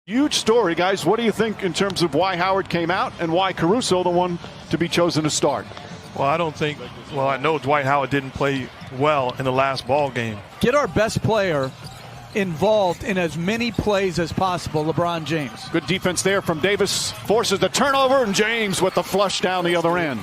Huge story, guys. What do you think in terms of why Howard came out and why Caruso the one to be chosen to start? Well, I know Dwight Howard didn't play well in the last ball game. Get our best player involved in as many plays as possible, LeBron James. Good defense there from Davis. Forces the turnover, and James with the flush down the other end.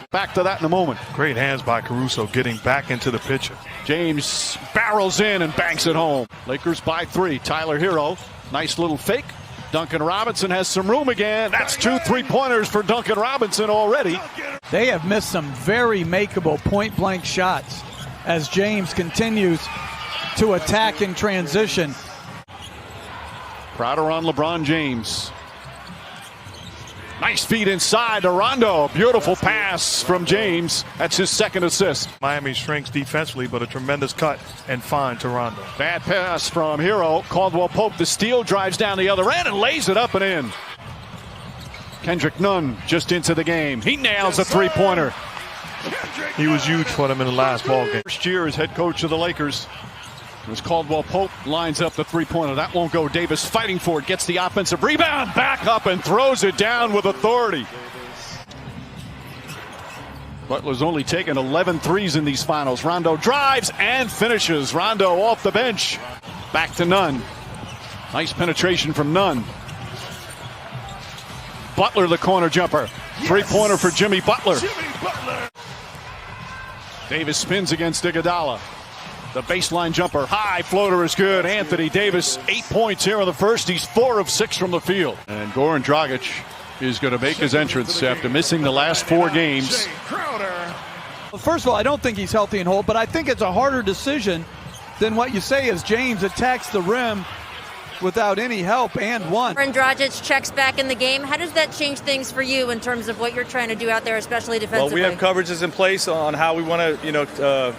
Back to that in a moment. Great hands by Caruso getting back into the picture. James barrels in and banks it home. Lakers by 3. Tyler Hero. Nice little fake. Duncan Robinson has some room again. That's 2 3-pointers for Duncan Robinson already. They have missed some very makeable point-blank shots as James continues to attack in transition. Crowder on LeBron James. Nice feed inside to Rondo. Beautiful pass from James. That's his second assist. Miami shrinks defensively, but a tremendous cut and find to Rondo. Bad pass from Hero. Caldwell Pope, the steal, drives down the other end and lays it up and in. Kendrick Nunn just into the game. He nails a three-pointer. He was huge for them in the last ball game. First year as head coach of the Lakers. As Caldwell Pope lines up the three-pointer. That won't go. Davis fighting for it. Gets the offensive rebound. Back up and throws it down with authority. Butler's only taken 11 threes in these finals. Rondo drives and finishes. Rondo off the bench. Back to Nunn. Nice penetration from Nunn. Butler the corner jumper. Three-pointer for Jimmy Butler. Davis spins against Iguodala. The baseline jumper, high floater is good. Anthony Davis, 8 points here in the first. He's 4 of 6 from the field. And Goran Dragic is going to make his entrance after missing the last 4 games. Well, first of all, I don't think he's healthy and whole, but I think it's a harder decision than what you say as James attacks the rim without any help and one. Goran Dragic checks back in the game. How does that change things for you in terms of what you're trying to do out there, especially defensively? Well, we have coverages in place on how we want to,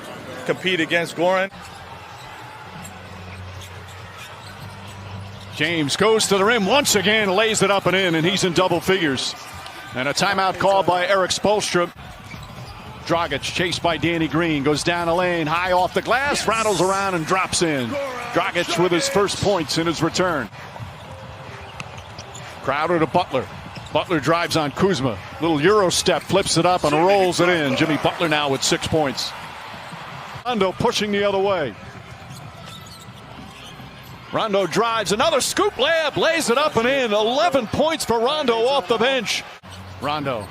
compete against Goran. James goes to the rim once again, lays it up and in, and he's in double figures. And a timeout called by Eric Spoelstra. Dragic chased by Danny Green, goes down the lane, high off the glass, rattles around and drops in. Dragic with his first points in his return. Crowder to Butler. Butler drives on Kuzma. Little Euro step, flips it up and rolls it in. Jimmy Butler now with 6 points. Rondo pushing the other way. Rondo drives, another scoop layup, lays it up and in. 11 points for Rondo off the bench. Rondo.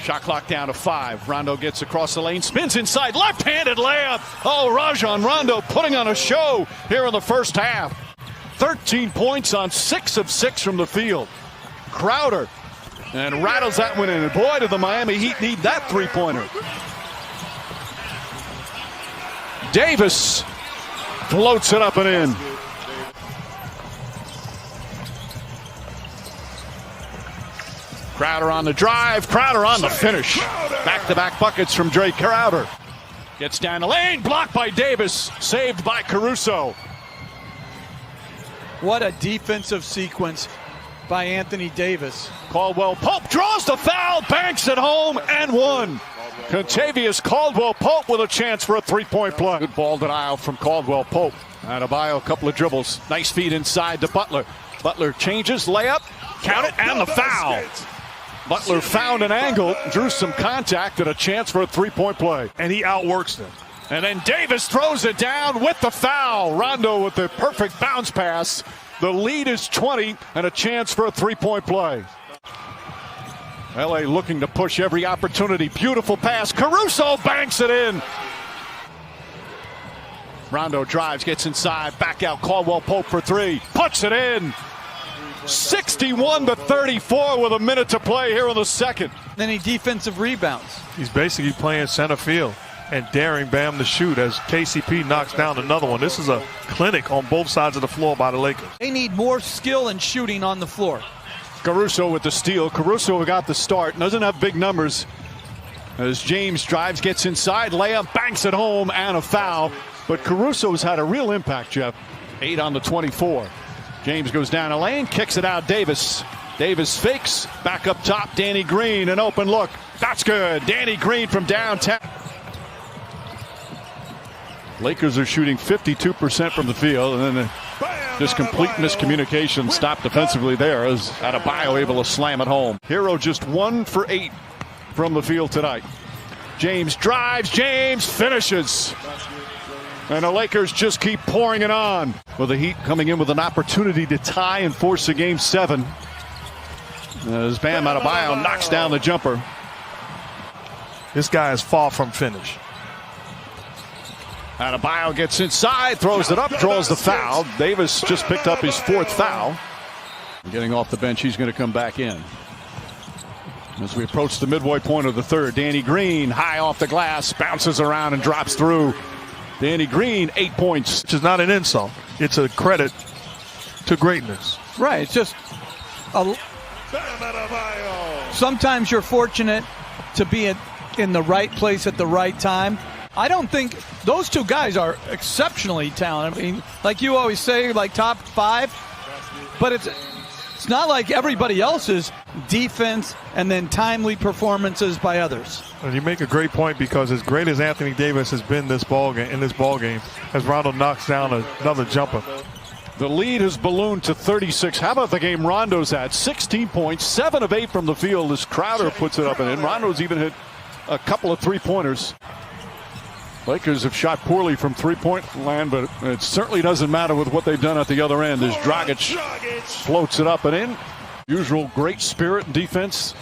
Shot clock down to 5. Rondo gets across the lane, spins inside, left-handed layup. Oh, Rajon Rondo putting on a show here in the first half. 13 points on 6 of 6 from the field. Crowder and rattles that one in. And boy, did the Miami Heat need that three-pointer. Davis floats it up and in. Crowder on the drive, Crowder on the finish. Back-to-back buckets from Drake Crowder. Gets down the lane, blocked by Davis, saved by Caruso. What a defensive sequence by Anthony Davis. Caldwell Pope draws the foul, banks it home, and one. Contavious Caldwell Pope with a chance for a three-point play. Good ball denial from Caldwell Pope. Adebayo, a couple of dribbles. Nice feed inside to Butler. Butler changes, layup, count it, and the foul. Butler found an angle, drew some contact, and a chance for a three-point play. And he outworks them. And then Davis throws it down with the foul. Rondo with the perfect bounce pass. The lead is 20 and a chance for a three-point play. LA looking to push every opportunity. Beautiful pass. Caruso banks it in. Rondo drives, gets inside, back out. Caldwell Pope for 3. Puts it in. 61-34 with a minute to play here in the second. Then he defensive rebounds. He's basically playing center field and daring Bam to shoot as KCP knocks down another one. This is a clinic on both sides of the floor by the Lakers. They need more skill and shooting on the floor. Caruso with the steal. Caruso got the start. Doesn't have big numbers. As James drives, gets inside, layup, banks it home, and a foul. But Caruso's had a real impact, Jeff. 8 on the 24. James goes down a lane, kicks it out. Davis fakes. Back up top, Danny Green, an open look. That's good. Danny Green from downtown. Lakers are shooting 52% from the field, and then Just complete miscommunication. Stopped defensively there as Adebayo able to slam it home. Hero just 1 for 8 from the field tonight. James drives, James finishes. And the Lakers just keep pouring it on. With the Heat coming in with an opportunity to tie and force a game 7. As Bam Adebayo knocks down the jumper. This guy is far from finished. Adebayo gets inside, throws it up, draws the foul. Davis just picked up his 4th foul. Getting off the bench, he's going to come back in. As we approach the midway point of the 3rd, Danny Green high off the glass, bounces around and drops through. Danny Green, 8 points. Which is not an insult. It's a credit to greatness. Right. It's just sometimes you're fortunate to be in the right place at the right time. I don't think those two guys are exceptionally talented. I mean, like you always say, like top 5, but it's not like everybody else's defense and then timely performances by others. And you make a great point, because as great as Anthony Davis has been in this ball game, as Rondo knocks down another jumper. The lead has ballooned to 36. How about the game Rondo's at? 16 points, 7 of 8 from the field as Crowder puts it up and in. Rondo's even hit a couple of 3-pointers. Lakers have shot poorly from 3-point land, but it certainly doesn't matter with what they've done at the other end as Dragic floats it up and in. Usual great spirit and defense.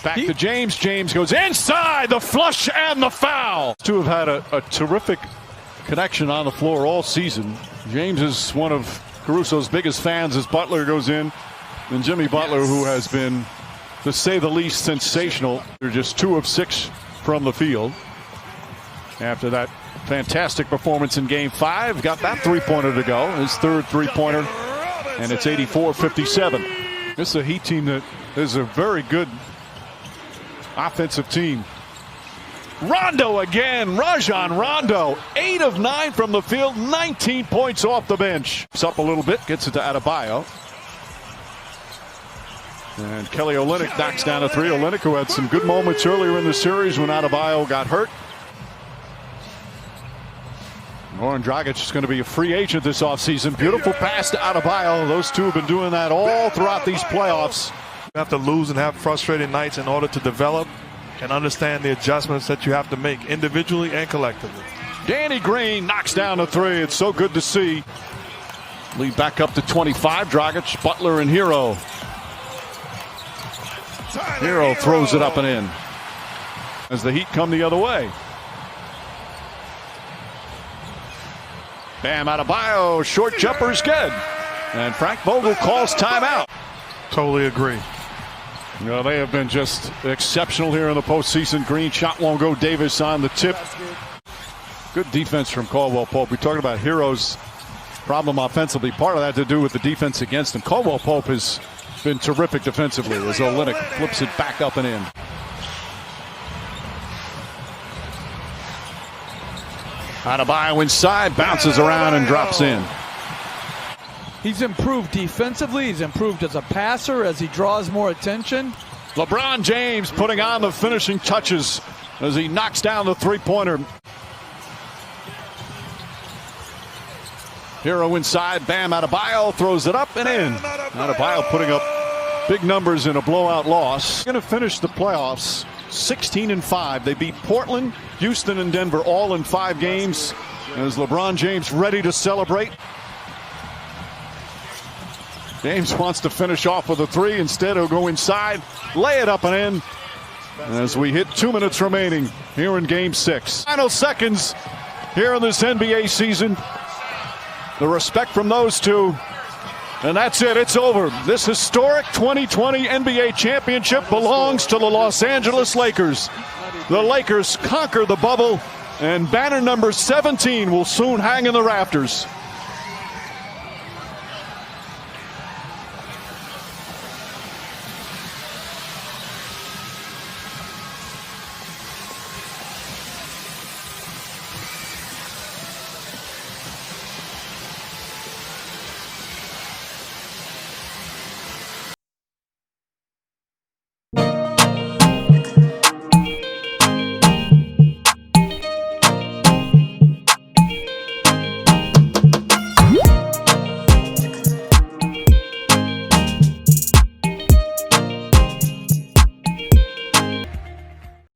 Back to James. James goes inside, the flush and the foul. Two have had a terrific connection on the floor all season. James is one of Caruso's biggest fans as Butler goes in. And Jimmy Butler, who has been, to say the least, sensational. They're just 2 of 6 from the field. After that fantastic performance in game 5, got that 3-pointer to go. His 3rd 3-pointer, and it's 84-57. This is a Heat team that is a very good offensive team. Rondo again, Rajon Rondo, 8 of 9 from the field, 19 points off the bench. It's up a little bit, gets it to Adebayo. And Kelly Olynyk knocks down a 3. Olynyk, who had some good moments earlier in the series when Adebayo got hurt. Goran Dragic is going to be a free agent this offseason. Beautiful pass to Adebayo. Those two have been doing that all throughout these playoffs. You have to lose and have frustrating nights in order to develop and understand the adjustments that you have to make individually and collectively. Danny Green knocks down a 3. It's so good to see. Lead back up to 25. Dragic, Butler, and Hero. Hero throws it up and in as the Heat come the other way. Bam Adebayo, short jumper's good. And Frank Vogel calls timeout. Totally agree. Well, they have been just exceptional here in the postseason. Green shot won't go. Davis on the tip. Good defense from Caldwell Pope. We talked about Hero's problem offensively. Part of that to do with the defense against him. Caldwell Pope has been terrific defensively as Olynyk flips it back up and in. Adebayo inside, bounces around and drops in. He's improved defensively. He's improved as a passer as he draws more attention. LeBron James putting on the finishing touches as he knocks down the 3-pointer. Hero inside, Bam Adebayo throws it up and in. Adebayo putting up big numbers in a blowout loss. Going to finish the playoffs 16-5. They beat Portland, Houston, and Denver all in 5 games. As LeBron James ready to celebrate. James wants to finish off with a 3. Instead, he'll go inside, lay it up and in. As we hit 2 minutes remaining here in Game 6. Final seconds here in this NBA season. The respect from those two. And that's it. It's over. This historic 2020 NBA championship belongs to the Los Angeles Lakers. The Lakers conquer the bubble, and banner number 17 will soon hang in the rafters.